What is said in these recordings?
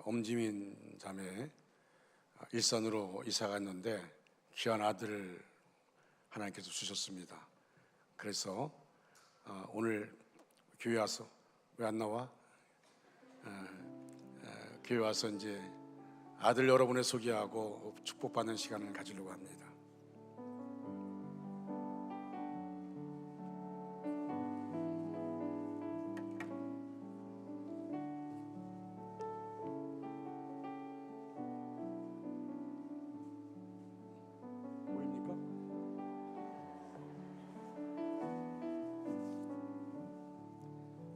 엄지민 자매 일산으로 이사 갔는데 귀한 아들을 하나님께서 주셨습니다. 그래서 오늘 교회 와서 왜 안 나와? 교회 와서 이제 아들 여러분을 소개하고 축복받는 시간을 가지려고 합니다. 보입니까?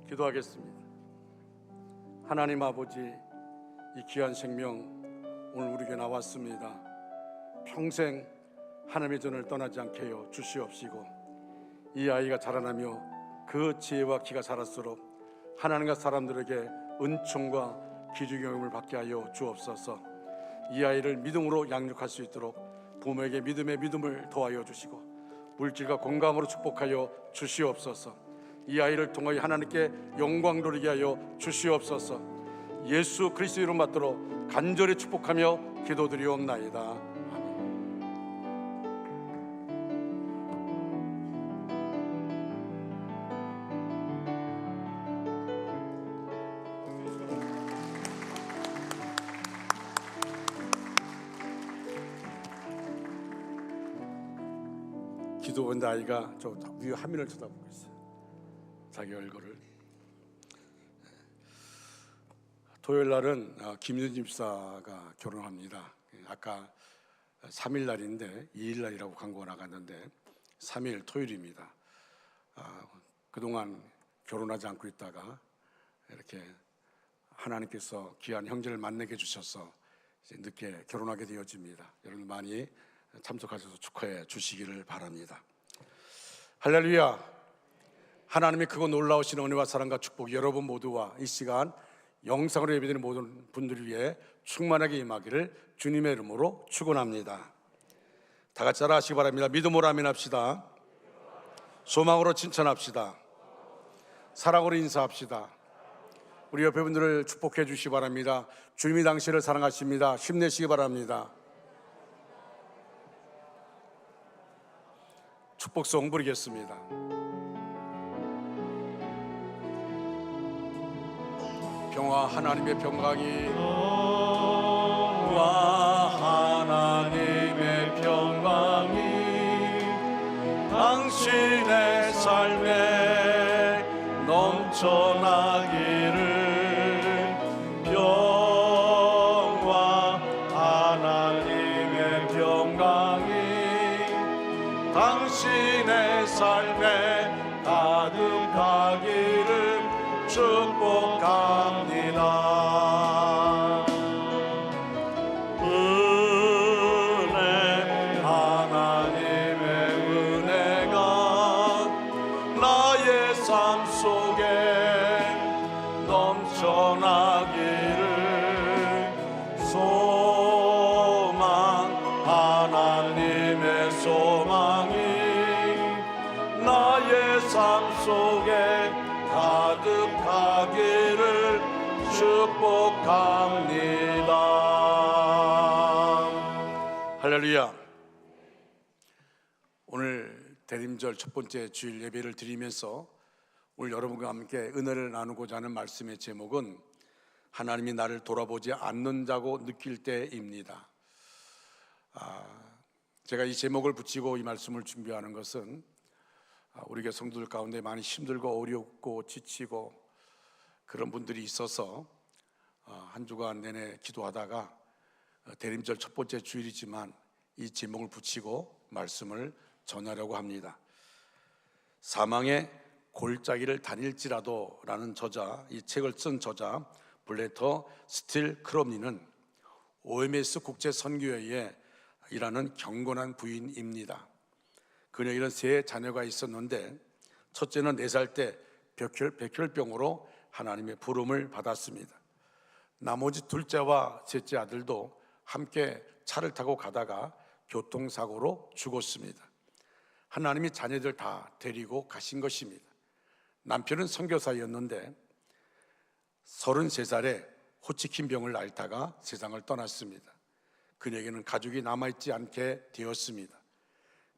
기도하겠습니다. 하나님 아버지, 이 귀한 생명 오늘 우리에게 나왔습니다. 평생 하나님의 전을 떠나지 않게 하여 주시옵시고, 이 아이가 자라나며 그 지혜와 키가 자랄수록 하나님과 사람들에게 은총과 기주경험을 받게 하여 주옵소서. 이 아이를 믿음으로 양육할 수 있도록 부모에게 믿음의 믿음을 더하여 주시고 물질과 건강으로 축복하여 주시옵소서. 이 아이를 통하여 하나님께 영광 돌리게 하여 주시옵소서. 예수 그리스도 이름 받들어 간절히 축복하며 기도드리옵나이다. 아멘. 기도원데 아이가 저 위에 화면을 쳐다보고 있어요. 자기 얼굴을. 토요일 날은 김윤 집사가 결혼합니다. 아까 3일 날인데 2일 날이라고 광고가 나갔는데 3일 토요일입니다. 그동안 결혼하지 않고 있다가 이렇게 하나님께서 귀한 형제를 만나게 해주셔서 이제 늦게 결혼하게 되어집니다. 여러분 많이 참석하셔서 축하해 주시기를 바랍니다. 할렐루야. 하나님의 크고 놀라우신 은혜와 사랑과 축복이 여러분 모두와 이 시간 영상으로 예배드리는 모든 분들을 위해 충만하게 임하기를 주님의 이름으로 축원합니다. 다 같이 따라 하시기 바랍니다. 믿음으로 아멘합시다. 소망으로 칭찬합시다. 사랑으로 인사합시다. 우리 옆에 분들을 축복해 주시기 바랍니다. 주님이 당신을 사랑하십니다. 힘내시기 바랍니다. 축복송 부르겠습니다. 평화 하나님의 평강이 하나님의 평강이 당신의 삶에 넘쳐나기를 평화 하나님의 평강이 당신의 삶에 가득하기를 축복합니다. 은혜 하나님의 은혜가 나의 삶 속에 넘쳐나기를 소망 하나님의 소망이 나의 삶 속에 가득하기를 축복합니다. 할렐루야. 오늘 대림절 첫 번째 주일 예배를 드리면서 오늘 여러분과 함께 은혜를 나누고자 하는 말씀의 제목은 하나님이 나를 돌아보지 않는 자고 느낄 때입니다. 제가 이 제목을 붙이고 이 말씀을 준비하는 것은 우리 교회 성도들 가운데 많이 힘들고 어렵고 지치고 그런 분들이 있어서 한 주간 내내 기도하다가 대림절 첫 번째 주일이지만 이 제목을 붙이고 말씀을 전하려고 합니다. 사망의 골짜기를 다닐지라도 라는 저자, 이 책을 쓴 저자 블레터 스틸 크롬니는 OMS 국제선교회에 일하는 경건한 부인입니다. 그녀에게는 세 자녀가 있었는데 첫째는 4살 때 백혈병으로 하나님의 부름을 받았습니다. 나머지 둘째와 셋째 아들도 함께 차를 타고 가다가 교통사고로 죽었습니다. 하나님이 자녀들 다 데리고 가신 것입니다. 남편은 선교사였는데 33살에 호치킨 병을 앓다가 세상을 떠났습니다. 그녀에게는 가족이 남아있지 않게 되었습니다.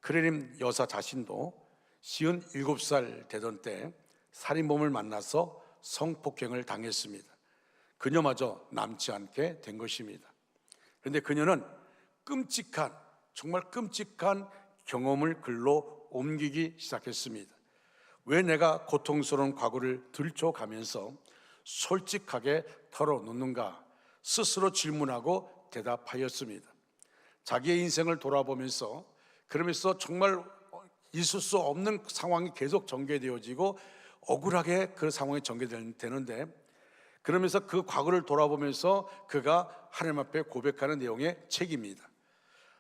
크레림 여사 자신도 57살 되던 때 살인범을 만나서 성폭행을 당했습니다. 그녀마저 남지 않게 된 것입니다. 그런데 그녀는 정말 끔찍한 경험을 글로 옮기기 시작했습니다. 왜 내가 고통스러운 과거를 들춰가면서 솔직하게 털어놓는가 스스로 질문하고 대답하였습니다. 자기의 인생을 돌아보면서 그러면서 정말 있을 수 없는 상황이 계속 전개되어지고 억울하게 그 상황이 전개되는데, 그러면서 그 과거를 돌아보면서 그가 하나님 앞에 고백하는 내용의 책입니다.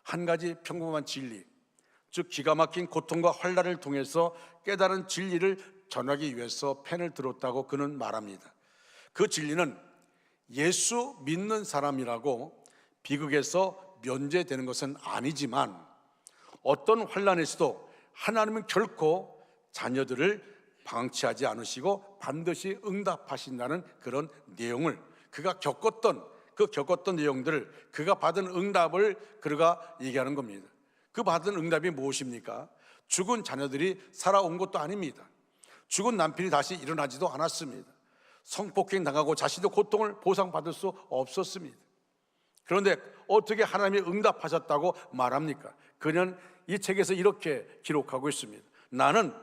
한 가지 평범한 진리, 즉 기가 막힌 고통과 환난을 통해서 깨달은 진리를 전하기 위해서 펜을 들었다고 그는 말합니다. 그 진리는 예수 믿는 사람이라고 비극에서 면제되는 것은 아니지만 어떤 환난에서도 하나님은 결코 자녀들을 방치하지 않으시고 반드시 응답하신다는 그런 내용을, 그가 겪었던 내용들을, 그가 받은 응답을 그가 얘기하는 겁니다. 그 받은 응답이 무엇입니까? 죽은 자녀들이 살아온 것도 아닙니다. 죽은 남편이 다시 일어나지도 않았습니다. 성폭행 당하고 자신도 고통을 보상받을 수 없었습니다. 그런데 어떻게 하나님이 응답하셨다고 말합니까? 그는 이 책에서 이렇게 기록하고 있습니다. 나는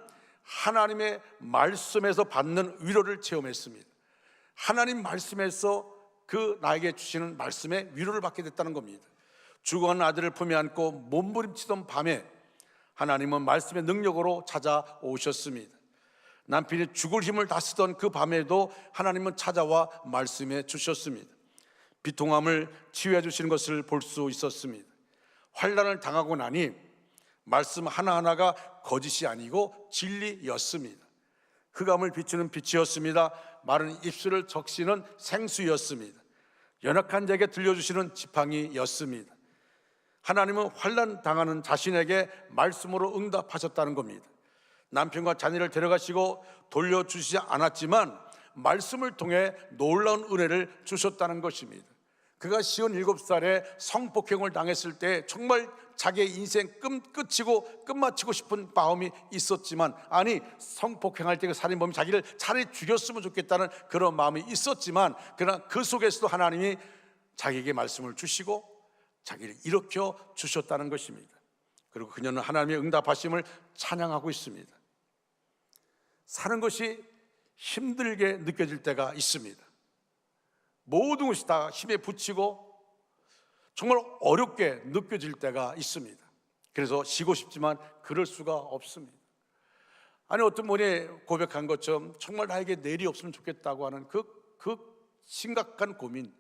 하나님의 말씀에서 받는 위로를 체험했습니다. 하나님 말씀에서 그 나에게 주시는 말씀에 위로를 받게 됐다는 겁니다. 죽어가는 아들을 품에 안고 몸부림치던 밤에 하나님은 말씀의 능력으로 찾아오셨습니다. 남편이 죽을 힘을 다 쓰던 그 밤에도 하나님은 찾아와 말씀해 주셨습니다. 비통함을 치유해 주시는 것을 볼 수 있었습니다. 환난을 당하고 나니 말씀 하나하나가 거짓이 아니고 진리였습니다. 흑암을 비추는 빛이었습니다. 마른 입술을 적시는 생수였습니다. 연약한 자에게 들려주시는 지팡이였습니다. 하나님은 환난 당하는 자신에게 말씀으로 응답하셨다는 겁니다. 남편과 자녀를 데려가시고 돌려주시지 않았지만 말씀을 통해 놀라운 은혜를 주셨다는 것입니다. 그가 57살에 성폭행을 당했을 때 정말 자기의 인생 끝마치고 싶은 마음이 있었지만, 아니 성폭행할 때 그 살인범이 자기를 차라리 죽였으면 좋겠다는 그런 마음이 있었지만, 그러나 그 속에서도 하나님이 자기에게 말씀을 주시고 자기를 일으켜 주셨다는 것입니다. 그리고 그녀는 하나님의 응답하심을 찬양하고 있습니다. 사는 것이 힘들게 느껴질 때가 있습니다. 모든 것이 다 힘에 부치고 정말 어렵게 느껴질 때가 있습니다. 그래서 쉬고 싶지만 그럴 수가 없습니다. 아니 어떤 분이 고백한 것처럼 정말 나에게 내일이 없으면 좋겠다고 하는 그 심각한 고민,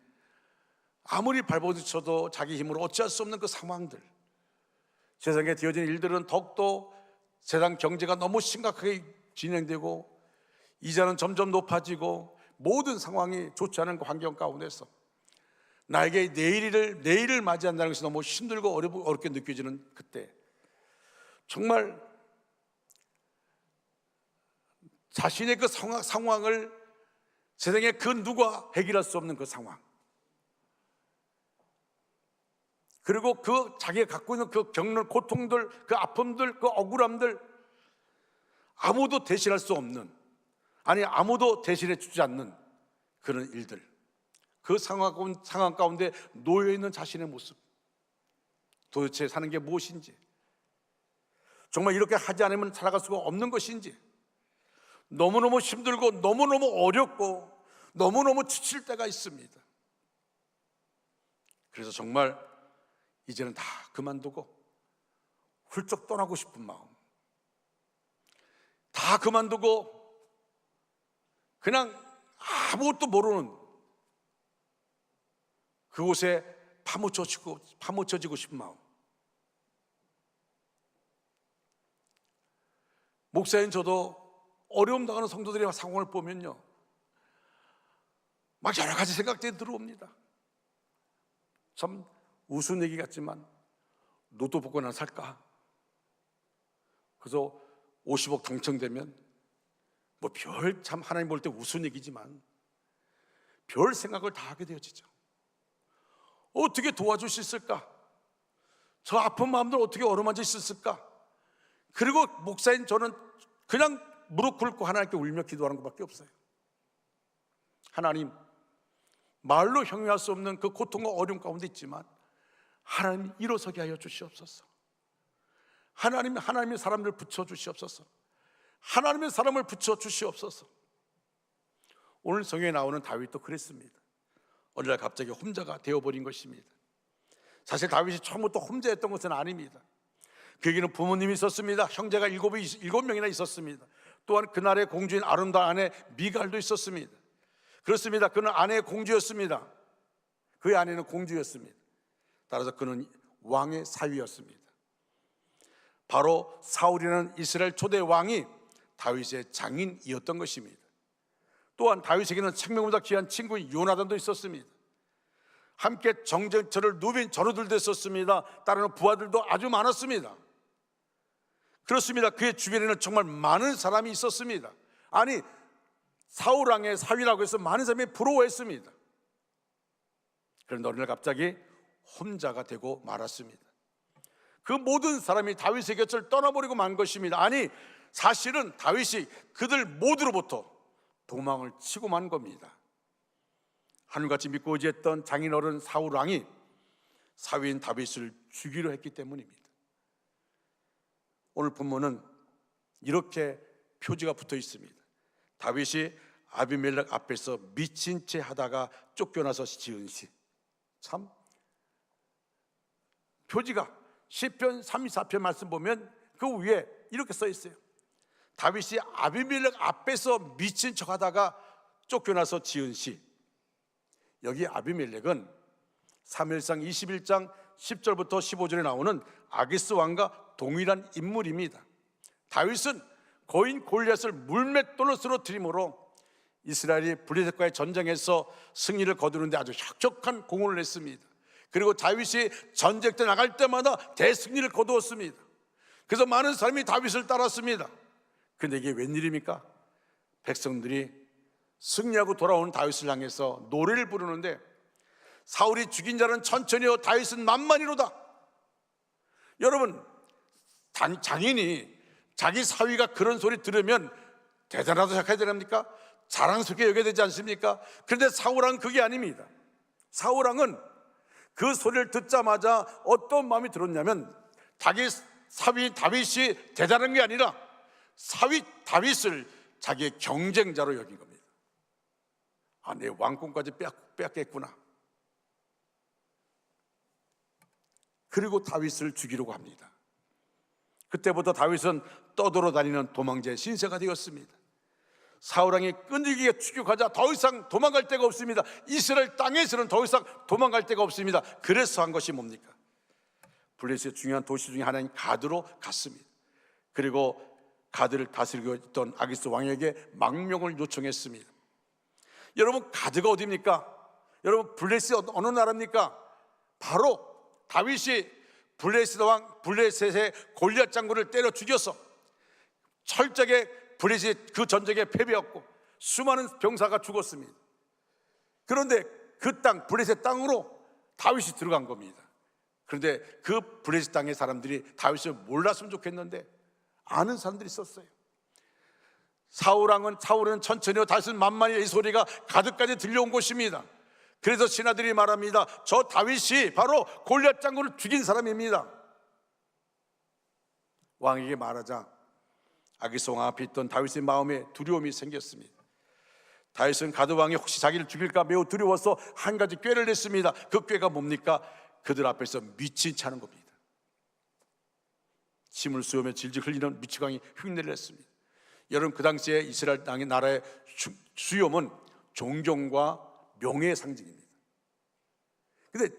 아무리 발버둥쳐도 자기 힘으로 어찌할 수 없는 그 상황들, 세상에 되어진 일들은 더욱더 세상 경제가 너무 심각하게 진행되고 이자는 점점 높아지고 모든 상황이 좋지 않은 그 환경 가운데서 나에게 내일을 맞이한다는 것이 너무 힘들고 어렵게 느껴지는 그때, 정말 자신의 그 상황을 세상에 그 누가 해결할 수 없는 그 상황, 그리고 그 자기가 갖고 있는 그 겪는 고통들, 그 아픔들, 그 억울함들, 아무도 대신할 수 없는, 아니 아무도 대신해 주지 않는 그런 일들, 그 상황 가운데 놓여있는 자신의 모습, 도대체 사는 게 무엇인지, 정말 이렇게 하지 않으면 살아갈 수가 없는 것인지, 너무너무 힘들고 너무너무 어렵고 너무너무 지칠 때가 있습니다. 그래서 정말 이제는 다 그만두고 훌쩍 떠나고 싶은 마음, 다 그만두고 그냥 아무것도 모르는 그곳에 파묻혀지고 싶은 마음. 목사인 저도 어려움 당하는 성도들의 상황을 보면요, 막 여러 가지 생각들이 들어옵니다. 참 우스운 얘기 같지만 로또 복권을 살까? 그래서 50억 당첨되면 참 하나님 볼 때 우스운 얘기지만 별 생각을 다 하게 되어지죠. 어떻게 도와줄 수 있을까? 저 아픈 마음들 어떻게 어루만질 수 있을까? 그리고 목사인 저는 그냥 무릎 꿇고 하나님께 울며 기도하는 것밖에 없어요. 하나님, 말로 형용할 수 없는 그 고통과 어려움 가운데 있지만 하나님 일어서게 하여 주시옵소서. 하나님의 사람들 붙여 주시옵소서. 하나님의 사람을 붙여 주시옵소서. 오늘 성경에 나오는 다윗도 그랬습니다. 어느 날 갑자기 혼자가 되어버린 것입니다. 사실 다윗이 처음부터 혼자였던 것은 아닙니다. 그에게는 부모님이 있었습니다. 형제가 일곱 명이나 있었습니다. 또한 그날의 공주인 아름다운 아내 미갈도 있었습니다. 그렇습니다. 그는 아내의 공주였습니다. 그의 아내는 공주였습니다. 따라서 그는 왕의 사위였습니다. 바로 사울이라는 이스라엘 초대 왕이 다윗의 장인이었던 것입니다. 또한 다윗에게는 생명보다 귀한 친구인 요나단도 있었습니다. 함께 정쟁터를 누빈 전우들도 있었습니다. 따르는 부하들도 아주 많았습니다. 그렇습니다. 그의 주변에는 정말 많은 사람이 있었습니다. 아니, 사울왕의 사위라고 해서 많은 사람이 부러워했습니다. 그런데 어느 날 갑자기 혼자가 되고 말았습니다. 그 모든 사람이 다윗의 곁을 떠나버리고 만 것입니다. 아니, 사실은 다윗이 그들 모두로부터 도망을 치고 만 겁니다. 하늘같이 믿고 의지했던 장인어른 사울왕이 사위인 다윗을 죽이려 했기 때문입니다. 오늘 본문은 이렇게 표지가 붙어 있습니다. 다윗이 아비멜렉 앞에서 미친 채 하다가 쫓겨나서 지은 시. 참, 표지가 시편 34편 말씀 보면 그 위에 이렇게 써 있어요. 다윗이 아비멜렉 앞에서 미친 척 하다가 쫓겨나서 지은 시. 여기 아비멜렉은 사무엘상 21장 10절부터 15절에 나오는 아기스 왕과 동일한 인물입니다. 다윗은 거인 골리앗을 물맷돌로 쓰러뜨림으로 이스라엘이 블레셋과의 전쟁에서 승리를 거두는데 아주 혁혁한 공헌을 했습니다. 그리고 다윗이 전쟁터 나갈 때마다 대승리를 거두었습니다. 그래서 많은 사람이 다윗을 따랐습니다. 그런데 이게 웬일입니까? 백성들이 승리하고 돌아오는 다윗을 향해서 노래를 부르는데 사울이 죽인 자는 천천히요 다윗은 만만이로다. 여러분, 장인이 자기 사위가 그런 소리 들으면 대단하다고 생각해야 됩니까? 자랑스럽게 여겨야 되지 않습니까? 그런데 사울왕은 그게 아닙니다. 사울왕은 그 소리를 듣자마자 어떤 마음이 들었냐면 자기 사위 다윗이 대단한 게 아니라 사위 다윗을 자기의 경쟁자로 여긴 겁니다. 아, 내 왕권까지 빼앗겠구나. 그리고 다윗을 죽이려고 합니다. 그때부터 다윗은 떠돌아다니는 도망자의 신세가 되었습니다. 사울왕이 끈질기게 추격하자 더 이상 도망갈 데가 없습니다. 이스라엘 땅에서는 더 이상 도망갈 데가 없습니다. 그래서 한 것이 뭡니까? 블레셋의 중요한 도시 중에 하나인 가드로 갔습니다. 그리고 가드를 다스리고 있던 아기스 왕에게 망명을 요청했습니다. 여러분, 가드가 어디입니까? 여러분, 블레셋 어느 나라입니까? 바로 다윗이 블레셋의 골리앗 장군을 때려 죽여서 철저하게 블레셋 그 전쟁에 패배했고 수많은 병사가 죽었습니다. 그런데 그 땅 블레셋 땅으로 다윗이 들어간 겁니다. 그런데 그 블레셋 땅의 사람들이 다윗을 몰랐으면 좋겠는데 아는 사람들이 있었어요. 사울은 천천히요 다윗은 만만히 이 소리가 가드까지 들려온 곳입니다. 그래서 신하들이 말합니다. 저 다윗이 바로 골리앗 장군을 죽인 사람입니다. 왕에게 말하자 아기스 왕 앞에 있던 다윗의 마음에 두려움이 생겼습니다. 다윗은 가드 왕이 혹시 자기를 죽일까 매우 두려워서 한 가지 꾀를 냈습니다. 그 꾀가 뭡니까? 그들 앞에서 미친 채 하는 겁니다. 침을 쏘며 질질 흘리는 미치광이 흉내를 냈습니다. 여러분, 그 당시에 이스라엘 땅의 나라의 수염은 존경과 명예의 상징입니다. 근데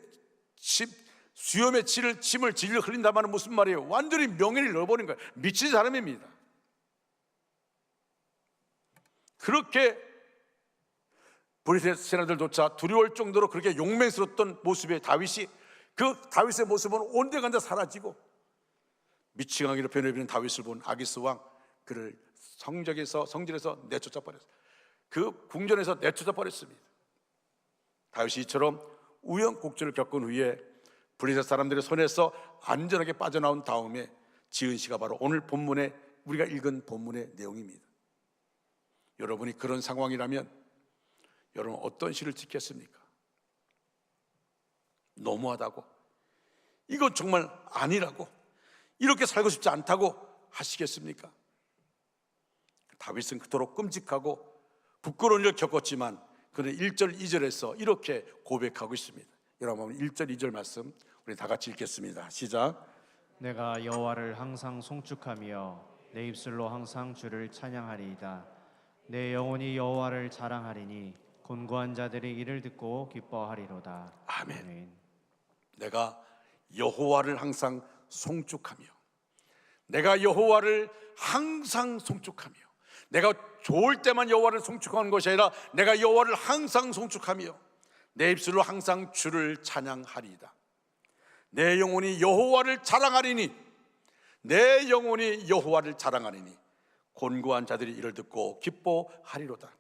수염에 침을 질질 흘린다는 말은 무슨 말이에요? 완전히 명예를 넣어버린 거예요. 미친 사람입니다. 그렇게 블레셋 신하들조차 두려울 정도로 그렇게 용맹스러웠던 모습의 다윗이 그 다윗의 모습은 온데간데 사라지고 미치광이로 변해버린 다윗을 본 아기스 왕 그를 성전에서 내쫓아 버렸어요. 그 궁전에서 내쫓아 버렸습니다. 다윗이 이처럼 우여곡절을 겪은 후에 블레셋 사람들의 손에서 안전하게 빠져나온 다음에 지은 시가 바로 오늘 본문에 우리가 읽은 본문의 내용입니다. 여러분이 그런 상황이라면 여러분 어떤 시를 짓겠습니까? 너무하다고, 이건 정말 아니라고, 이렇게 살고 싶지 않다고 하시겠습니까? 다윗은 그토록 끔찍하고 부끄러운 일을 겪었지만 그는 1절 2절에서 이렇게 고백하고 있습니다. 여러분 1절 2절 말씀 우리 다 같이 읽겠습니다. 시작. 내가 여호와를 항상 송축하며 내 입술로 항상 주를 찬양하리이다. 내 영혼이 여호와를 자랑하리니 곤고한 자들이 이를 듣고 기뻐하리로다. 아멘. 내가 여호와를 항상 송축하며, 내가 여호와를 항상 송축하며, 내가 좋을 때만 여호와를 송축하는 것이 아니라 내가 여호와를 항상 송축하며 내 입술로 항상 주를 찬양하리이다. 내 영혼이 여호와를 자랑하리니, 내 영혼이 여호와를 자랑하리니 곤고한 자들이 이를 듣고 기뻐하리로다.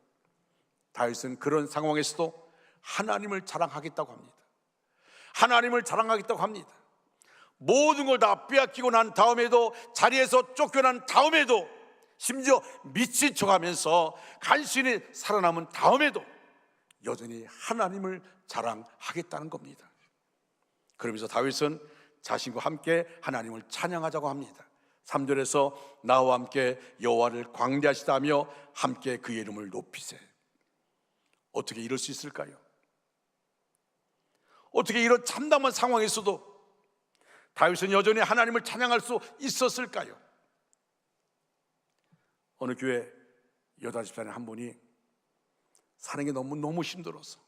다윗은 그런 상황에서도 하나님을 자랑하겠다고 합니다. 하나님을 자랑하겠다고 합니다. 모든 걸 다 빼앗기고 난 다음에도, 자리에서 쫓겨난 다음에도, 심지어 미친 척하면서 간신히 살아남은 다음에도 여전히 하나님을 자랑하겠다는 겁니다. 그러면서 다윗은 자신과 함께 하나님을 찬양하자고 합니다. 3절에서 나와 함께 여호와를 광대하시다며 함께 그의 이름을 높이세. 어떻게 이럴 수 있을까요? 어떻게 이런 참담한 상황에서도 다윗은 여전히 하나님을 찬양할 수 있었을까요? 어느 교회 여자 집사님 한 분이 사는 게 너무 힘들어서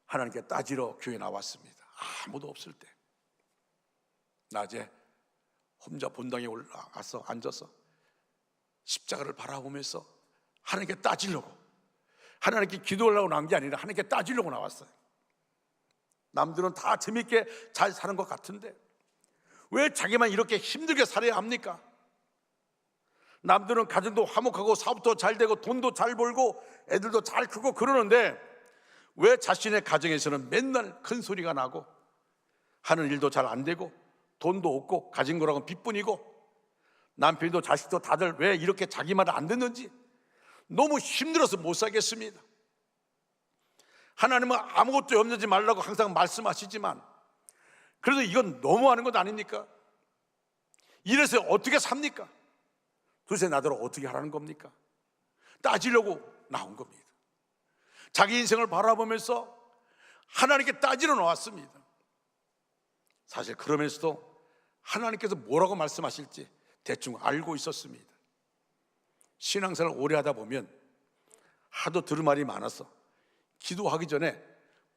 하나님께 따지러 교회에 나왔습니다. 아무도 없을 때 낮에 혼자 본당에 올라가서 앉아서 십자가를 바라보면서 하나님께 따지려고, 하나님께 기도하려고 나온 게 아니라 하나님께 따지려고 나왔어요. 남들은 다 재밌게 잘 사는 것 같은데 왜 자기만 이렇게 힘들게 살아야 합니까? 남들은 가정도 화목하고 사업도 잘 되고 돈도 잘 벌고 애들도 잘 크고 그러는데 왜 자신의 가정에서는 맨날 큰 소리가 나고 하는 일도 잘 안 되고 돈도 없고 가진 거라고는 빚뿐이고 남편도 자식도 다들 왜 이렇게 자기 말을 안 듣는지 너무 힘들어서 못 살겠습니다. 하나님은 아무것도 염려하지 말라고 항상 말씀하시지만 그래도 이건 너무하는 것 아닙니까? 이래서 어떻게 삽니까? 도대체 나더러 어떻게 하라는 겁니까? 따지려고 나온 겁니다. 자기 인생을 바라보면서 하나님께 따지러 나왔습니다. 사실 그러면서도 하나님께서 뭐라고 말씀하실지 대충 알고 있었습니다. 신앙생활을 오래 하다 보면 하도 들을 말이 많아서 기도하기 전에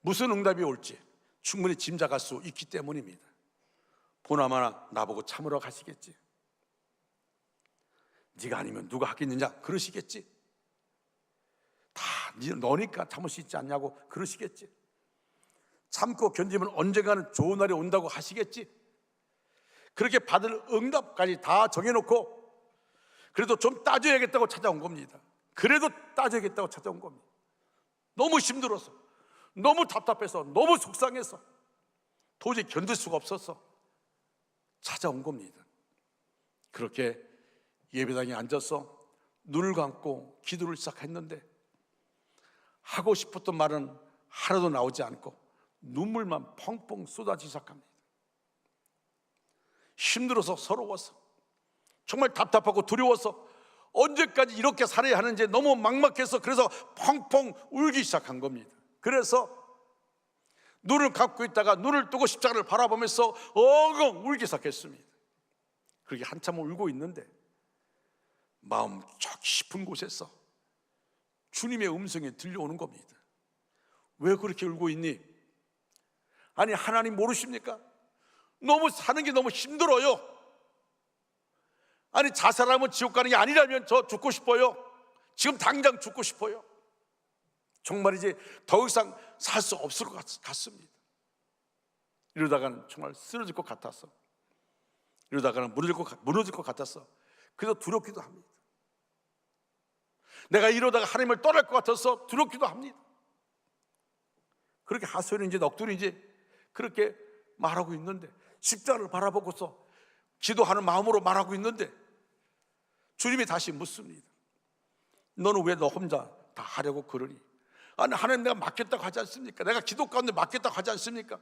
무슨 응답이 올지 충분히 짐작할 수 있기 때문입니다. 보나마나 나보고 참으러 가시겠지, 네가 아니면 누가 하겠느냐 그러시겠지, 다 너니까 참을 수 있지 않냐고 그러시겠지, 참고 견디면 언젠가는 좋은 날이 온다고 하시겠지. 그렇게 받을 응답까지 다 정해놓고 그래도 좀 따져야겠다고 찾아온 겁니다. 그래도 따져야겠다고 찾아온 겁니다. 너무 힘들어서, 너무 답답해서, 너무 속상해서 도저히 견딜 수가 없어서 찾아온 겁니다. 그렇게 예배당에 앉아서 눈을 감고 기도를 시작했는데 하고 싶었던 말은 하나도 나오지 않고 눈물만 펑펑 쏟아지기 시작합니다. 힘들어서, 서러워서, 정말 답답하고 두려워서 언제까지 이렇게 살아야 하는지 너무 막막해서 그래서 펑펑 울기 시작한 겁니다. 그래서 눈을 감고 있다가 눈을 뜨고 십자가를 바라보면서 엉엉 울기 시작했습니다. 그렇게 한참 울고 있는데 마음 저 깊은 곳에서 주님의 음성이 들려오는 겁니다. 왜 그렇게 울고 있니? 아니 하나님 모르십니까? 너무 사는 게 너무 힘들어요. 아니 자살하면 지옥 가는 게 아니라면 저 죽고 싶어요. 지금 당장 죽고 싶어요. 정말이지 더 이상 살 수 없을 것 같습니다. 이러다가는 정말 쓰러질 것 같아서, 이러다가는 무너질 것 같아서 그래서 두렵기도 합니다. 내가 이러다가 하나님을 떠날 것 같아서 두렵기도 합니다. 그렇게 하소연인지 넋두리인지 그렇게 말하고 있는데, 십자가를 바라보고서 기도하는 마음으로 말하고 있는데 주님이 다시 묻습니다. 너는 왜 너 혼자 다 하려고 그러니? 아니, 하나님 내가 맡겼다고 하지 않습니까? 내가 기도 가운데 맡겼다고 하지 않습니까?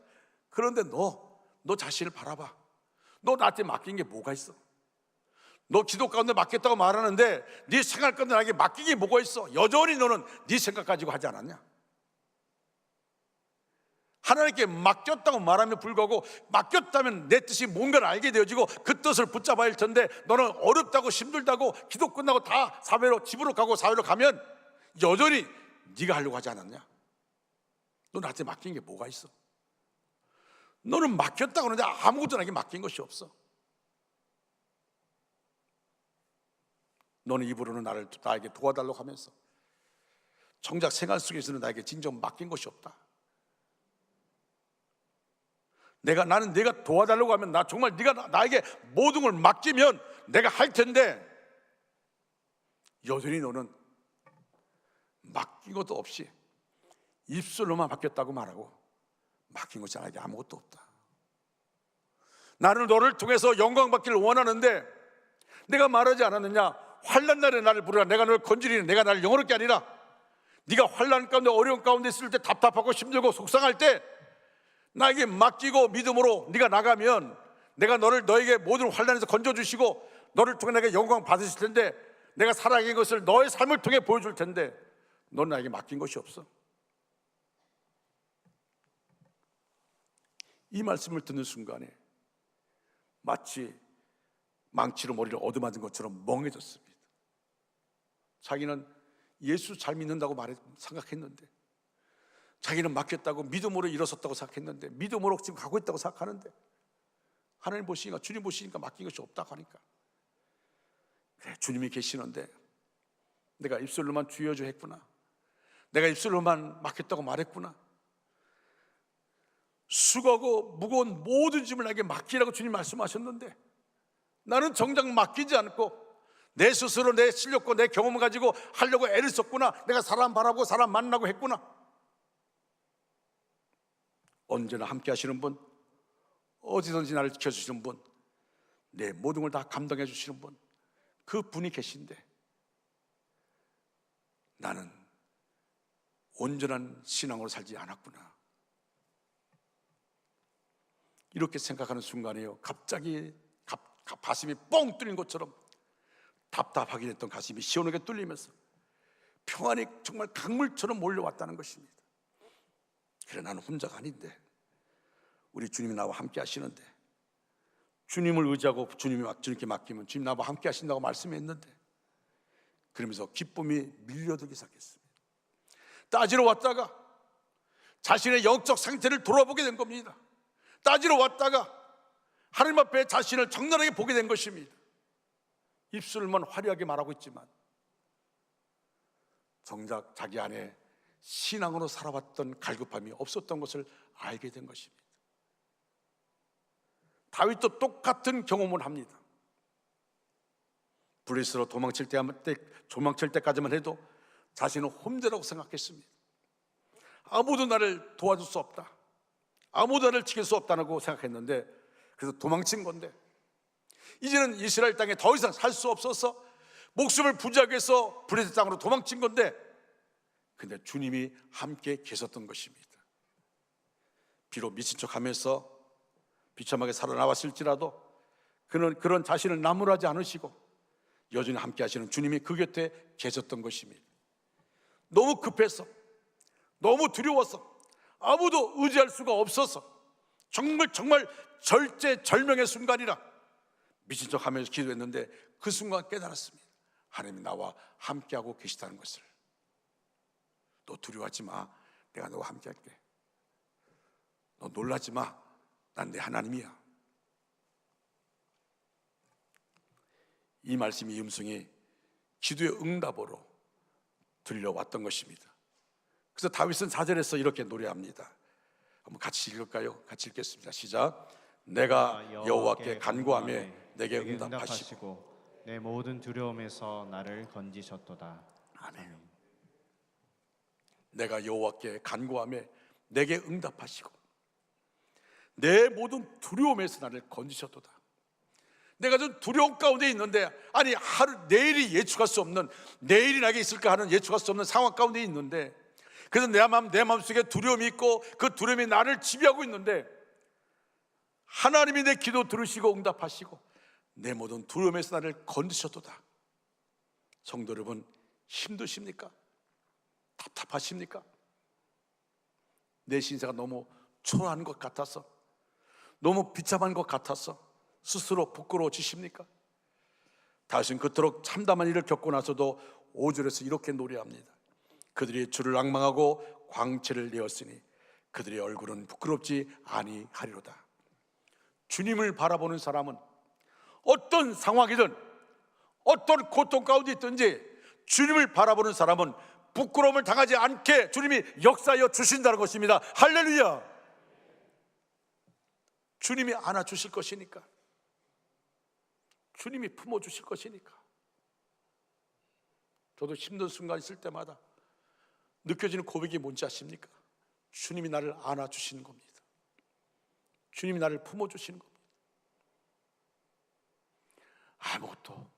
그런데 너 자신을 바라봐. 너 나한테 맡긴 게 뭐가 있어? 너 기도 가운데 맡겼다고 말하는데 네 생활 가운데 나에게 맡긴 게 뭐가 있어? 여전히 너는 네 생각 가지고 하지 않았냐? 하나님께 맡겼다고 말하며 불구하고 맡겼다면 내 뜻이 뭔가를 알게 되어지고 그 뜻을 붙잡아야 할 텐데, 너는 어렵다고 힘들다고 기도 끝나고 다 사회로, 집으로 가고 사회로 가면 여전히 네가 하려고 하지 않았냐? 너 나한테 맡긴 게 뭐가 있어? 너는 맡겼다고 하는데 아무것도 나에게 맡긴 것이 없어. 너는 입으로는 나에게 도와달라고 하면서 정작 생활 속에서는 나에게 진정 맡긴 것이 없다. 나는 내가 도와달라고 하면 정말 네가 나에게 모든 걸 맡기면 내가 할 텐데, 여전히 너는 맡긴 것도 없이 입술로만 맡겼다고 말하고 맡긴 것이 나에게 아무것도 없다. 나는 너를 통해서 영광 받기를 원하는데 내가 말하지 않았느냐? 환난 날에 나를 부르라. 내가 너를 건지리니 내가 나를 영어롭게 하리라. 네가 환난 가운데 어려운 가운데 있을 때, 답답하고 힘들고 속상할 때 나에게 맡기고 믿음으로 네가 나가면 내가 너에게 모든 환난에서 건져주시고 너를 통해 내가 영광 받으실 텐데, 내가 살아가는 것을 너의 삶을 통해 보여줄 텐데 너는 나에게 맡긴 것이 없어. 이 말씀을 듣는 순간에 마치 망치로 머리를 얻어맞은 것처럼 멍해졌습니다. 자기는 예수 잘 믿는다고 생각했는데, 자기는 맡겼다고 믿음으로 일어섰다고 생각했는데, 믿음으로 지금 가고 있다고 생각하는데, 하나님 보시니까, 주님 보시니까 맡긴 것이 없다고 하니까, 그래, 주님이 계시는데 내가 입술로만 주여주 했구나, 내가 입술로만 맡겼다고 말했구나, 수고하고 무거운 모든 짐을 나에게 맡기라고 주님 말씀하셨는데 나는 정작 맡기지 않고 내 스스로 내 실력과 내 경험을 가지고 하려고 애를 썼구나. 내가 사람 바라고 사람 만나고 했구나. 언제나 함께 하시는 분, 어디든지 나를 지켜주시는 분, 내 모든 걸 다 감당해 주시는 분, 그 분이 계신데 나는 온전한 신앙으로 살지 않았구나. 이렇게 생각하는 순간에요, 갑자기 가슴이 뻥 뚫린 것처럼 답답하게 됐던 가슴이 시원하게 뚫리면서 평안이 정말 강물처럼 몰려왔다는 것입니다. 그래, 나는 혼자가 아닌데 우리 주님이 나와 함께 하시는데, 주님을 의지하고 주님께 맡기면 주님 나와 함께 하신다고 말씀했는데, 그러면서 기쁨이 밀려들기 시작했습니다. 따지러 왔다가 자신의 영적 상태를 돌아보게 된 겁니다. 따지러 왔다가 하나님 앞에 자신을 적나라하게 보게 된 것입니다. 입술만 화려하게 말하고 있지만 정작 자기 안에 신앙으로 살아왔던 갈급함이 없었던 것을 알게 된 것입니다. 다윗도 똑같은 경험을 합니다. 블레셋으로 도망칠 때까지만 해도 자신은 홈대라고 생각했습니다. 아무도 나를 도와줄 수 없다, 아무도 나를 지킬 수 없다고 생각했는데, 그래서 도망친 건데 이제는 이스라엘 땅에 더 이상 살 수 없어서 목숨을 부지하기 위해서 블레셋 땅으로 도망친 건데, 근데 주님이 함께 계셨던 것입니다. 비록 미친 척하면서 비참하게 살아나왔을지라도 그는 그런 자신을 나무라지 않으시고 여전히 함께 하시는 주님이 그 곁에 계셨던 것입니다. 너무 급해서, 너무 두려워서, 아무도 의지할 수가 없어서 정말 절제절명의 순간이라 미친 척하면서 기도했는데, 그 순간 깨달았습니다. 하나님이 나와 함께하고 계시다는 것을. 너 두려워하지 마, 내가 너와 함께할게. 너 놀라지 마, 난 내 하나님이야. 이 말씀이, 이 음성이 기도의 응답으로 들려왔던 것입니다. 그래서 다윗은 4절에서 이렇게 노래합니다. 한번 같이 읽을까요? 같이 읽겠습니다. 시작. 내가 여호와께 간구하며 내게 응답하시고 내 모든 두려움에서 나를 건지셨도다. 아멘. 내가 여호와께 간구하며 내게 응답하시고 내 모든 두려움에서 나를 건지셨도다. 내가 좀 두려움 가운데 있는데, 아니 내일이 예측할 수 없는, 내일이 나에게 있을까 하는 예측할 수 없는 상황 가운데 있는데, 그래서 내 마음속에 두려움이 있고 그 두려움이 나를 지배하고 있는데, 하나님이 내 기도 들으시고 응답하시고 내 모든 두려움에서 나를 건지셨도다. 성도 여러분, 힘드십니까? 답답하십니까? 내 신세가 너무 초라한 것 같아서, 너무 비참한 것 같아서 스스로 부끄러워지십니까? 다윗은 그토록 참담한 일을 겪고 나서도 5절에서 이렇게 노래합니다. 그들이 주를 앙망하고 광채를 내었으니 그들의 얼굴은 부끄럽지 아니하리로다. 주님을 바라보는 사람은 어떤 상황이든 어떤 고통 가운데 있든지 주님을 바라보는 사람은 부끄러움을 당하지 않게 주님이 역사하여 주신다는 것입니다. 할렐루야. 주님이 안아주실 것이니까, 주님이 품어주실 것이니까. 저도 힘든 순간 있을 때마다 느껴지는 고백이 뭔지 아십니까? 주님이 나를 안아주시는 겁니다. 주님이 나를 품어주시는 겁니다. 아무것도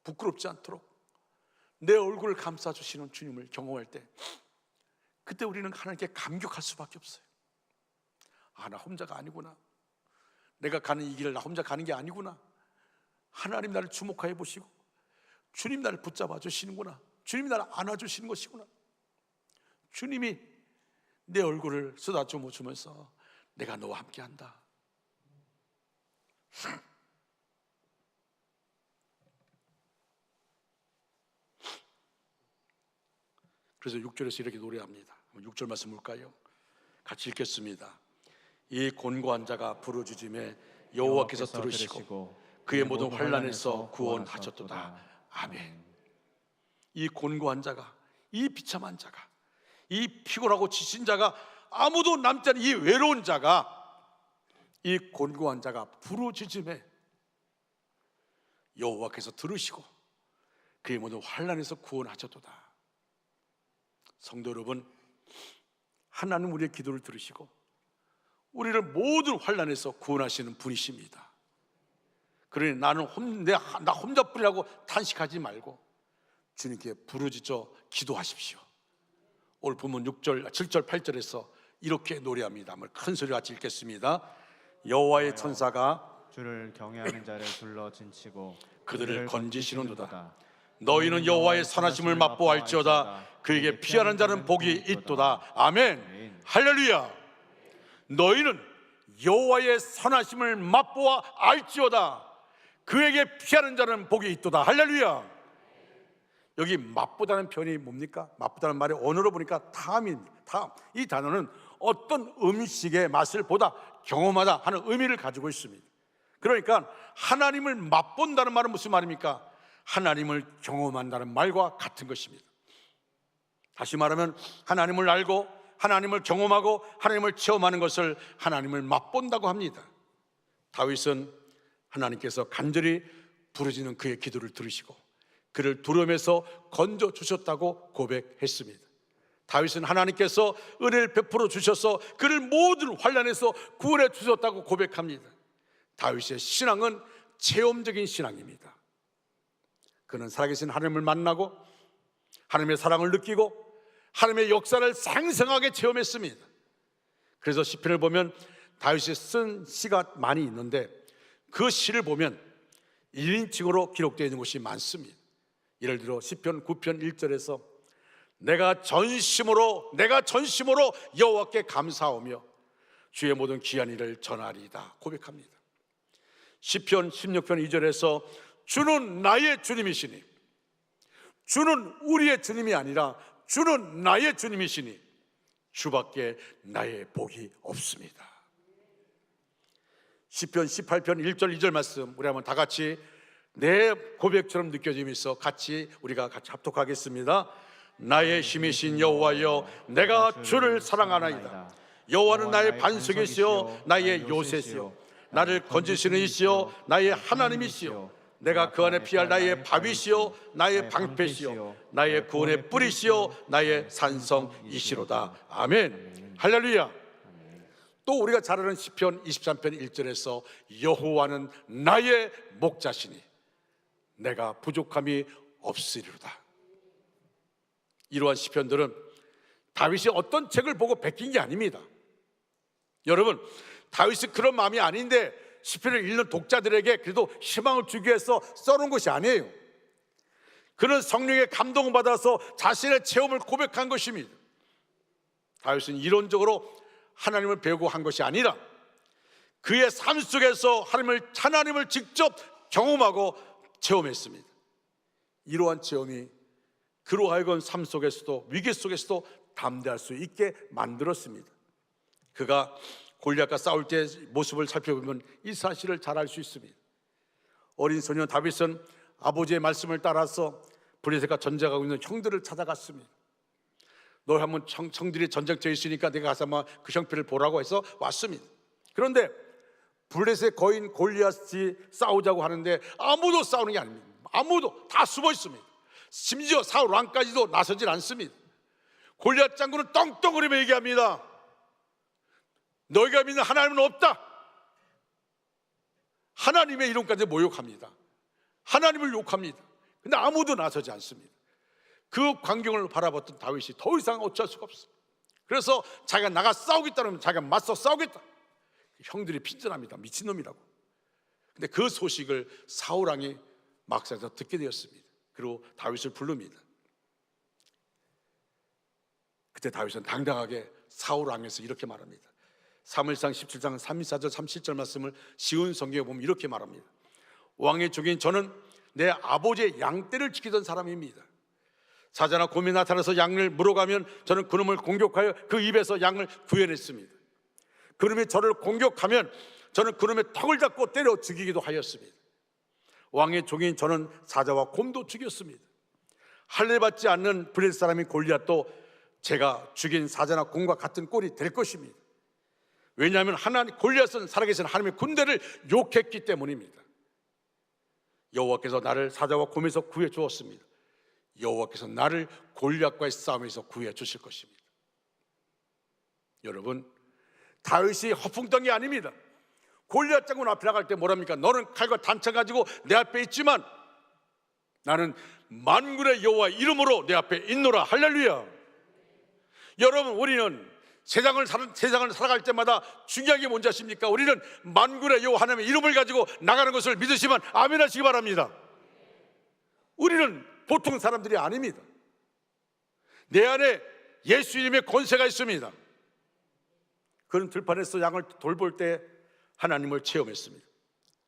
부끄럽지 않도록 내 얼굴을 감싸주시는 주님을 경험할 때, 그때 우리는 하나님께 감격할 수밖에 없어요. 나 혼자가 아니구나. 내가 가는 이 길을 나 혼자 가는 게 아니구나. 하나님 나를 주목하여 보시고 주님 나를 붙잡아 주시는구나. 주님이 나를 안아주시는 것이구나. 주님이 내 얼굴을 쏟아주며 주면서 내가 너와 함께한다. 그래서 6절에서 이렇게 노래합니다. 6절 말씀 볼까요? 같이 읽겠습니다. 이 곤고한 자가 부르짖음에 여호와께서 들으시고 그의 모든 환난에서 구원하셨도다. 아멘. 이 곤고한 자가, 이 비참한 자가, 이 피곤하고 지친 자가, 아무도 남지 않은 이 외로운 자가, 이 곤고한 자가 부르짖음에 여호와께서 들으시고 그의 모든 환난에서 구원하셨도다. 성도 여러분, 하나님 우리의 기도를 들으시고 우리를 모든 환난에서 구원하시는 분이십니다. 그러니 나는 나 혼자뿐이라고 탄식하지 말고 주님께 부르짖어 기도하십시오. 오늘 본문 6절, 7절, 8절에서 이렇게 노래합니다. 한번 큰 소리 같이 읽겠습니다. 여호와의 천사가 주를 경외하는 자를 불러 진치고 그들을 건지시는도다. 너희는 여호와의 선하심을 맛보알지어다. 그에게 피하는 자는 복이 있도다. 아멘. 할렐루야. 너희는 여호와의 선하심을 맛보아 알지어다. 그에게 피하는 자는 복이 있도다. 할렐루야. 여기 맛보다는 표현이 뭡니까? 맛보다는 말의 언어로 보니까 탐입니다. 탐. 이 단어는 어떤 음식의 맛을 보다 경험하다 하는 의미를 가지고 있습니다. 그러니까 하나님을 맛본다는 말은 무슨 말입니까? 하나님을 경험한다는 말과 같은 것입니다. 다시 말하면 하나님을 알고 하나님을 경험하고 하나님을 체험하는 것을 하나님을 맛본다고 합니다. 다윗은 하나님께서 간절히 부르짖는 그의 기도를 들으시고 그를 두려움에서 건져 주셨다고 고백했습니다. 다윗은 하나님께서 은혜를 베풀어 주셔서 그를 모든 환난에서 구원해 주셨다고 고백합니다. 다윗의 신앙은 체험적인 신앙입니다. 그는 살아계신 하나님을 만나고 하나님의 사랑을 느끼고 하나님의 역사를 생생하게 체험했습니다. 그래서 시편을 보면 다윗이 쓴 시가 많이 있는데 그 시를 보면 1인칭으로 기록되어 있는 것이 많습니다. 예를 들어 시편 9편 1절에서 내가 전심으로 여호와께 감사하며 주의 모든 귀한 일을 전하리이다 고백합니다. 시편 16편 2절에서 주는 나의 주님이시니, 주는 우리의 주님이 아니라 주는 나의 주님이시니 주밖에 나의 복이 없습니다. 시편 18편 1절 2절 말씀 우리 한번 다 같이 내 고백처럼 느껴지면서 우리가 같이 합독하겠습니다. 나의 힘이신 여호와여, 내가 주를 사랑하나이다. 여호와는 나의 반석이시요 나의 요새시요 나를 건지시는 이시요 나의 하나님이시요 내가 그 안에 피할 나의 밥이시요 나의 방패시요 나의 구원의 뿌리시요 나의 산성이시로다. 아멘. 할렐루야. 또 우리가 잘 아는 시편 23편 1절에서 여호와는 나의 목자시니 내가 부족함이 없으리로다. 이러한 시편들은 다윗이 어떤 책을 보고 베낀 게 아닙니다. 여러분, 다윗이 그런 마음이 아닌데 시편을 읽는 독자들에게 그래도 희망을 주기 위해서 써놓은 것이 아니에요. 그는 성령의 감동을 받아서 자신의 체험을 고백한 것입니다. 다윗은 이론적으로 하나님을 배우고 한 것이 아니라 그의 삶 속에서 하나님을 직접 경험하고 체험했습니다. 이러한 체험이 그로 하여금 삶 속에서도 위기 속에서도 담대할 수 있게 만들었습니다. 그가 골리앗과 싸울 때 모습을 살펴보면 이 사실을 잘 알 수 있습니다. 어린 소년 다윗은 아버지의 말씀을 따라서 블레셋과 전쟁하고 있는 형들을 찾아갔습니다. 너 한번 형들이 전쟁터에 있으니까 내가 가서 한번 그 형편을 보라고 해서 왔습니다. 그런데 블레셋 거인 골리앗이 싸우자고 하는데 아무도 싸우는 게 아닙니다. 아무도 다 숨어 있습니다. 심지어 사울 왕까지도 나서질 않습니다. 골리앗 장군은 떵떵거리며 얘기합니다. 너희가 믿는 하나님은 없다. 하나님의 이름까지 모욕합니다. 하나님을 욕합니다. 근데 아무도 나서지 않습니다. 그 광경을 바라봤던 다윗이 더 이상 어쩔 수가 없어요. 그래서 자기가 나가 싸우겠다면 자기가 맞서 싸우겠다. 형들이 핀잔합니다. 미친놈이라고. 근데 그 소식을 사울 왕이 막상에서 듣게 되었습니다. 그리고 다윗을 부릅니다. 그때 다윗은 당당하게 사울 왕에서 이렇게 말합니다. 사무엘상 17장 34절 37절 말씀을 쉬운 성경에 보면 이렇게 말합니다. 왕의 종인 저는 내 아버지의 양떼를 지키던 사람입니다. 사자나 곰이 나타나서 양을 물어가면 저는 그놈을 공격하여 그 입에서 양을 구해냈습니다. 그놈이 저를 공격하면 저는 그놈의 턱을 잡고 때려 죽이기도 하였습니다. 왕의 종인 저는 사자와 곰도 죽였습니다. 할례받지 않는 블레셋 사람인 골리앗도 제가 죽인 사자나 곰과 같은 꼴이 될 것입니다. 왜냐하면 골리앗은 살아계신 하나님의 군대를 욕했기 때문입니다. 여호와께서 나를 사자와 곰에서 구해 주었습니다. 여호와께서 나를 골리앗과의 싸움에서 구해 주실 것입니다. 여러분, 다윗이 허풍던 게 아닙니다. 골리앗 장군 앞에 나갈 때 뭐랍니까? 너는 칼과 단창 가지고 내 앞에 있지만 나는 만군의 여호와 이름으로 내 앞에 있노라. 할렐루야. 여러분, 우리는 세상을 살아갈 때마다 중요한 게 뭔지 아십니까? 우리는 만군의 여호와 하나님의 이름을 가지고 나가는 것을 믿으시면 아멘 하시기 바랍니다. 우리는 보통 사람들이 아닙니다. 내 안에 예수 이름의 권세가 있습니다. 그는 들판에서 양을 돌볼 때 하나님을 체험했습니다.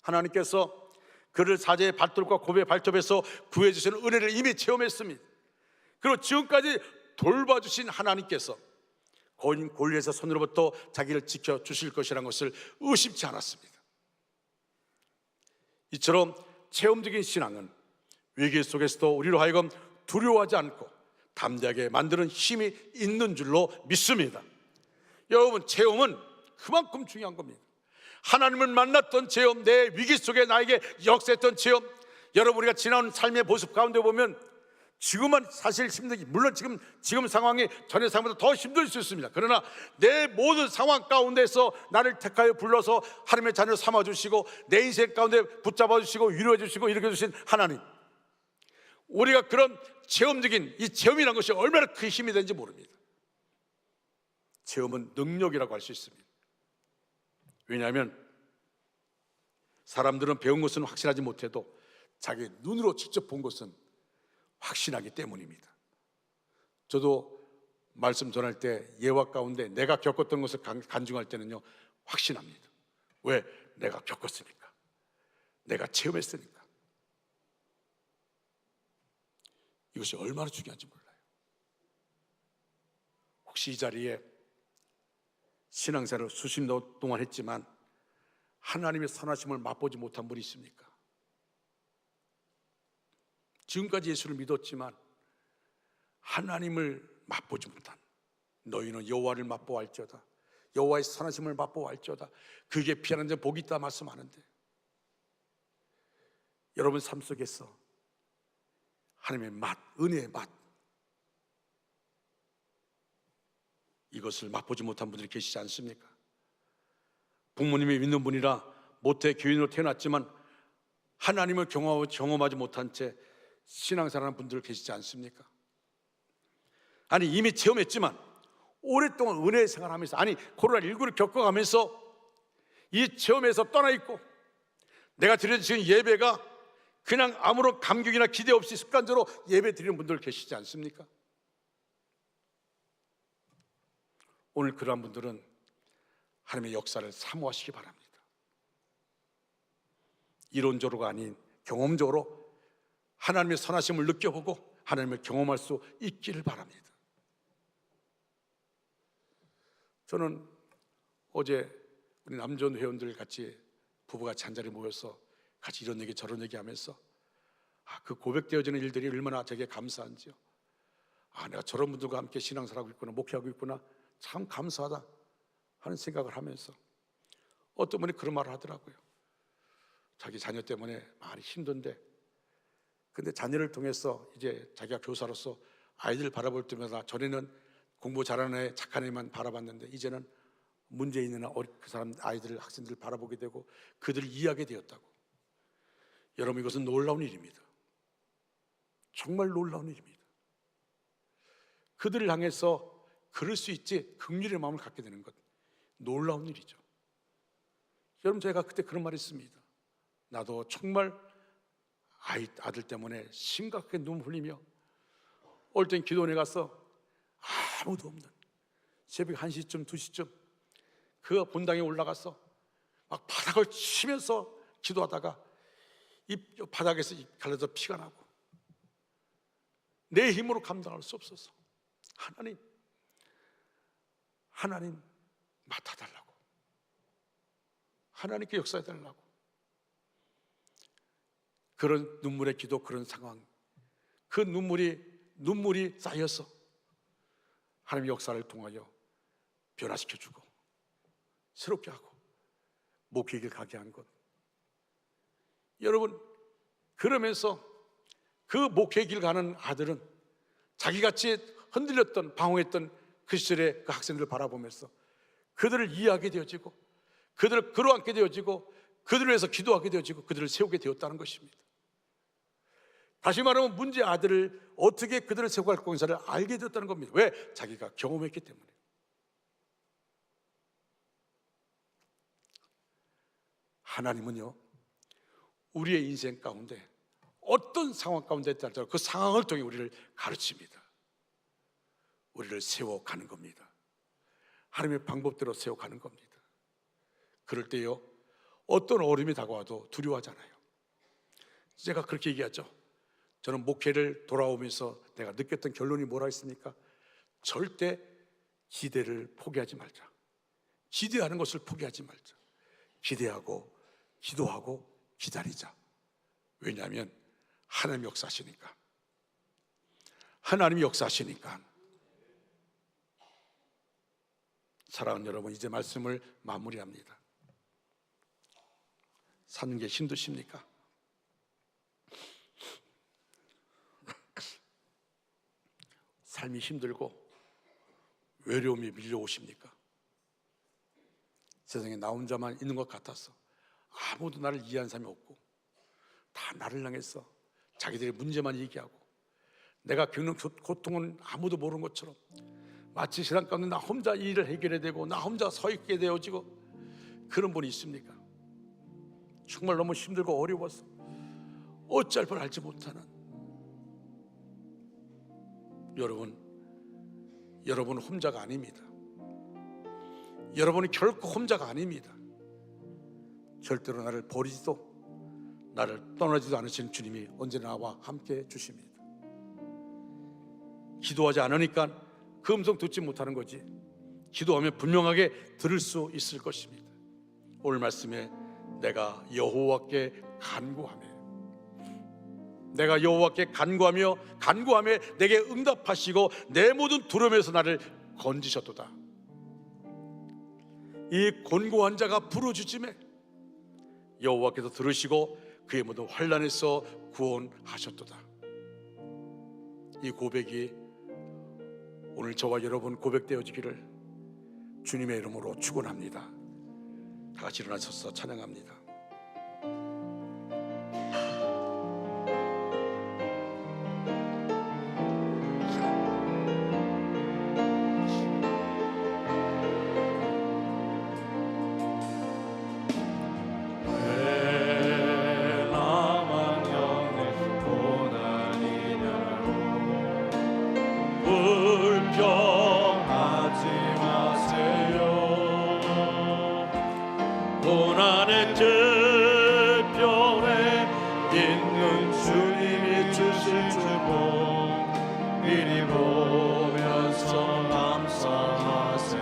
하나님께서 그를 사자의 발톱과 곰의 발톱에서 구해주시는 은혜를 이미 체험했습니다. 그리고 지금까지 돌봐주신 하나님께서 거인 골리앗의 손으로부터 자기를 지켜주실 것이라는 것을 의심치 않았습니다. 이처럼 체험적인 신앙은 위기 속에서도 우리로 하여금 두려워하지 않고 담대하게 만드는 힘이 있는 줄로 믿습니다. 여러분, 체험은 그만큼 중요한 겁니다. 하나님을 만났던 체험, 내 위기 속에 나에게 역사했던 체험, 여러분 우리가 지나온 삶의 모습 가운데 보면 지금은 사실 힘들기, 물론 지금 상황이 전의 상황보다 더 힘들 수 있습니다. 그러나 내 모든 상황 가운데서 나를 택하여 불러서 하나님의 자녀를 삼아주시고 내 인생 가운데 붙잡아주시고 위로해주시고 일으켜주신 하나님, 우리가 그런 체험적인 이 체험이라는 것이 얼마나 큰 힘이 되는지 모릅니다. 체험은 능력이라고 할 수 있습니다. 왜냐하면 사람들은 배운 것은 확신하지 못해도 자기 눈으로 직접 본 것은 확신하기 때문입니다. 저도 말씀 전할 때 예화 가운데 내가 겪었던 것을 간증할 때는요, 확신합니다. 왜? 내가 겪었으니까, 내가 체험했으니까. 이것이 얼마나 중요한지 몰라요. 혹시 이 자리에 신앙생활을 수십 년 동안 했지만 하나님의 선하심을 맛보지 못한 분이 있습니까? 지금까지 예수를 믿었지만 하나님을 맛보지 못한, 너희는 여호와를 맛보아할지어다, 여호와의 선하심을 맛보아할지어다, 그게 피하는 자 복이 있다 말씀하는데, 여러분 삶 속에서 하나님의 맛, 은혜의 맛, 이것을 맛보지 못한 분들이 계시지 않습니까? 부모님이 믿는 분이라 모태 교인으로 태어났지만 하나님을 경험하지 못한 채 신앙생활하는 분들 계시지 않습니까? 아니 이미 체험했지만 오랫동안 은혜 생활하면서, 아니 코로나19를 겪어가면서 이 체험에서 떠나 있고 내가 드려지는 예배가 그냥 아무런 감격이나 기대 없이 습관적으로 예배 드리는 분들 계시지 않습니까? 오늘 그러한 분들은 하나님의 역사를 사모하시기 바랍니다. 이론적으로가 아닌 경험적으로 하나님의 선하심을 느껴보고 하나님을 경험할 수 있기를 바랍니다. 저는 어제 우리 남전 회원들 같이 부부같이 한 자리에 모여서 같이 이런 얘기 저런 얘기 하면서 그 고백되어지는 일들이 얼마나 제게 감사한지요. 내가 저런 분들과 함께 신앙생활하고 있구나, 목회하고 있구나, 참 감사하다 하는 생각을 하면서 어떤 분이 그런 말을 하더라고요. 자기 자녀 때문에 많이 힘든데, 근데 자녀를 통해서 이제 자기가 교사로서 아이들 바라볼 때마다 전에는 공부 잘하는 애, 착한 애만 바라봤는데 이제는 문제 있는 그 사람 아이들, 학생들을 바라보게 되고 그들을 이해하게 되었다고. 여러분, 이것은 놀라운 일입니다. 정말 놀라운 일입니다. 그들을 향해서 그럴 수 있지 긍휼의 마음을 갖게 되는 것, 놀라운 일이죠. 여러분, 제가 그때 그런 말을 했습니다. 나도 정말 아들 때문에 심각하게 눈물 흘리며 올 땐 기도원에 가서 아무도 없는 새벽 1시쯤 2시쯤 그 본당에 올라가서 막 바닥을 치면서 기도하다가 이 바닥에서 갈라져 피가 나고 내 힘으로 감당할 수 없어서 하나님 맡아달라고, 하나님께 역사해달라고, 그런 눈물의 기도, 그런 상황, 그 눈물이 쌓여서 하나님의 역사를 통하여 변화시켜주고 새롭게 하고 목회길 가게 한 것. 여러분, 그러면서 그 목회길 가는 아들은 자기같이 흔들렸던, 방황했던 그 시절의 그 학생들을 바라보면서 그들을 이해하게 되어지고 그들을 끌어안게 되어지고 그들을 위해서 기도하게 되어지고 그들을 세우게 되었다는 것입니다. 다시 말하면 문제 아들을 어떻게 그들을 세우고 갈 공사를 알게 되었다는 겁니다. 왜? 자기가 경험했기 때문에. 하나님은요, 우리의 인생 가운데 어떤 상황 가운데 있다고 그 상황을 통해 우리를 가르칩니다. 우리를 세워가는 겁니다. 하나님의 방법대로 세워가는 겁니다. 그럴 때요, 어떤 어려움이 다가와도 두려워하잖아요. 제가 그렇게 얘기하죠. 저는 목회를 돌아오면서 내가 느꼈던 결론이 뭐라 했습니까? 절대 기대를 포기하지 말자. 기대하는 것을 포기하지 말자. 기대하고 기도하고 기다리자. 왜냐하면 하나님이 역사하시니까. 하나님이 역사하시니까. 사랑하는 여러분, 이제 말씀을 마무리합니다. 사는 게 힘드십니까? 삶이 힘들고 외로움이 밀려오십니까? 세상에 나 혼자만 있는 것 같아서 아무도 나를 이해하는 사람이 없고 다 나를 향해서 자기들의 문제만 얘기하고 내가 겪는 고통은 아무도 모르는 것처럼 마치 세상 가운데 나 혼자 이 일을 해결해야 되고 나 혼자 서 있게 되어지고 그런 분이 있습니까? 정말 너무 힘들고 어려워서 어찌할 걸 알지 못하는 여러분 혼자가 아닙니다. 여러분이 결코 혼자가 아닙니다. 절대로 나를 버리지도 나를 떠나지도 않으시는 주님이 언제나 나와 함께 해 주십니다. 기도하지 않으니까 그 음성 듣지 못하는 거지, 기도하면 분명하게 들을 수 있을 것입니다. 오늘 말씀에 내가 여호와께 간구하며 내가 여호와께 간구하며 내게 응답하시고 내 모든 두려움에서 나를 건지셨도다. 이 곤고한 자가 부르짖음에 여호와께서 들으시고 그의 모든 환난에서 구원하셨도다. 이 고백이 오늘 저와 여러분 고백되어지기를 주님의 이름으로 축원합니다. 다 같이 일어나셔서 찬양합니다. 불평하지 마세요. 고난의 ter변에 있는 주님이 주실 축복 미리 보면서 감사하세요.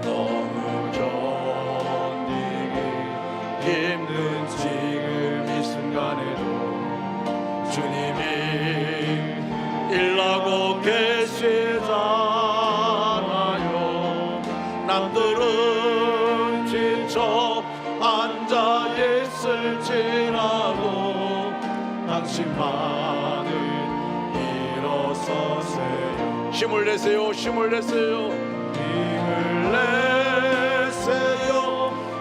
너무 견디기 힘든 지금 이 순간에도 주님이 일하고 계시잖아요. 남들은 지쳐 앉아 있을지라도 당신만은 일어서세요. 힘을 내세요. 힘을 내세요. 힘을 내세요.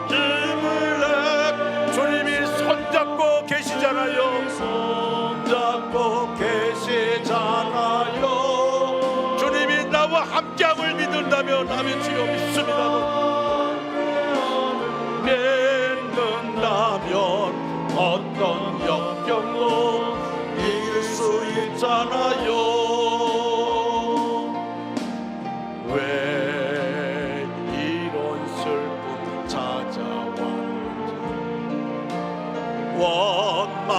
힘을 내. 주님이 손잡고 계시잖아요. 손잡고 계시잖아요. 주님이 나와 함께함을 믿는다면 아멘. 주여 믿습니다. 믿는다면 어떤 역경도 이길 수 있잖아요. 왜 이런 슬픔 찾아왔는지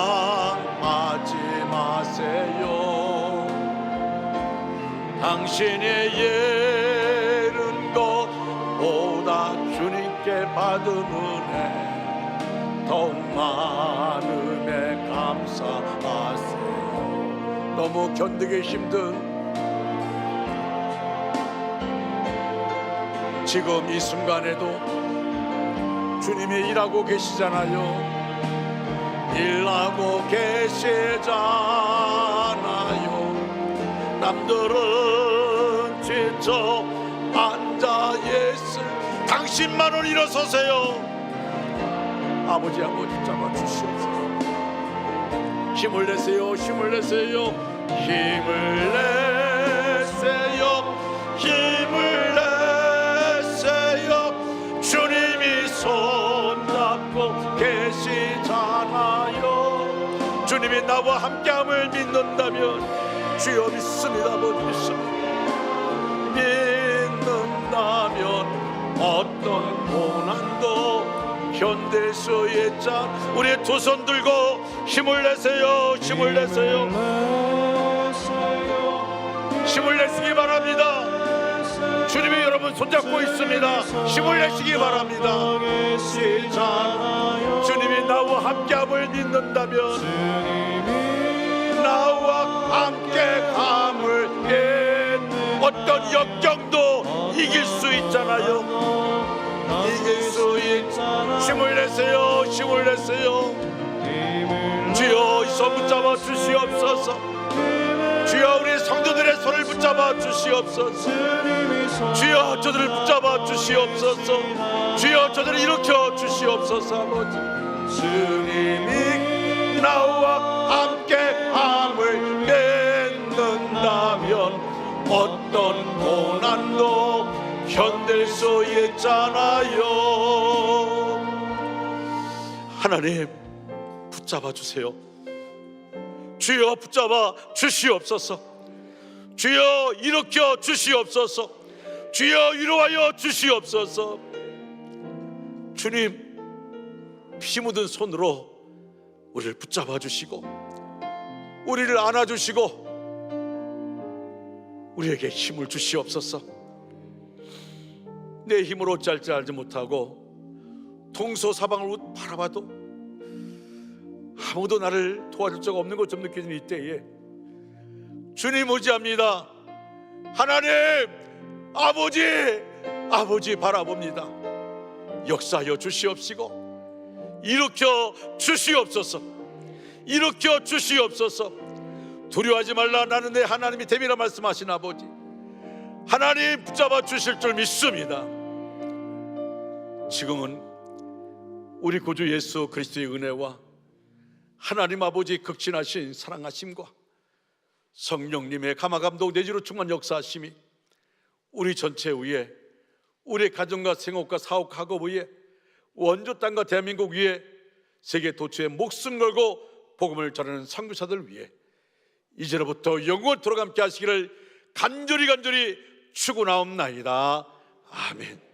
원망하지 마세요. 당신의 예른 것보다 주님께 받은 은혜 더욱 많음에 감사하세요. 너무 견디기 힘든 지금 이 순간에도 주님이 일하고 계시잖아요. 일하고 계시잖아요. 남들은 지쳐 앉아 있을 당신만은 일어서세요. 아버지 잡아 주시옵소서. 힘을 내세요. 힘을 내세요. 힘을 내세요. 힘을 내세요. 주님이 손잡고 계시잖아요. 주님이 나와 함께함을 믿는다면 주여 믿습니다. 아버지 믿습니다. 믿는다면 어떤 고난도 견딜 수 있자. 우리 두 손 들고 힘을 내세요. 힘을 내세요. 힘을 내시기 바랍니다. 주님이 여러분 손잡고 있습니다. 힘을 내시기 바랍니다. 주님이 나와 함께함을 믿는다면 나와 함께함을 어떤 역경도 이길 수 있잖아요. 이길 수 있잖아. 힘을 내세요. 힘을 내세요. 주여 이 손 붙잡아 주시옵소서. 주여 우리 성도들의 손을 붙잡아 주시옵소서. 주여 저들을 붙잡아 주시옵소서. 주여 저들을 일으켜 주시옵소서. 아버지 주님이 나와 함께함을 믿는다면 어떤 고난도 견딜 수 있잖아요. 하나님 붙잡아 주세요. 주여 붙잡아 주시옵소서. 주여 일으켜 주시옵소서. 주여 위로하여 주시옵소서. 주님 피 묻은 손으로 우리를 붙잡아 주시고 우리를 안아 주시고 우리에게 힘을 주시옵소서. 내 힘으로 어찌할 줄 알지 못하고 동서사방을 바라봐도 아무도 나를 도와줄 자가 없는 것처럼 느껴지는 이때에 주님 의지합니다. 하나님 아버지 바라봅니다. 역사하여 주시옵시고 일으켜 주시옵소서. 일으켜 주시옵소서. 두려워하지 말라, 나는 내 하나님이 됨이라 말씀하신 아버지, 하나님 붙잡아 주실 줄 믿습니다. 지금은 우리 구주 예수 그리스도의 은혜와 하나님 아버지 극진하신 사랑하심과 성령님의 감화감동 내지로 충만 역사하심이 우리 전체 위에, 우리의 가정과 생업과 사업 학업 위에, 원조 땅과 대한민국 위에, 세계 도처에 목숨 걸고 복음을 전하는 선교사들 위해 이제로부터 영원토록 함께 하시기를 간절히 축원하옵나이다. 아멘.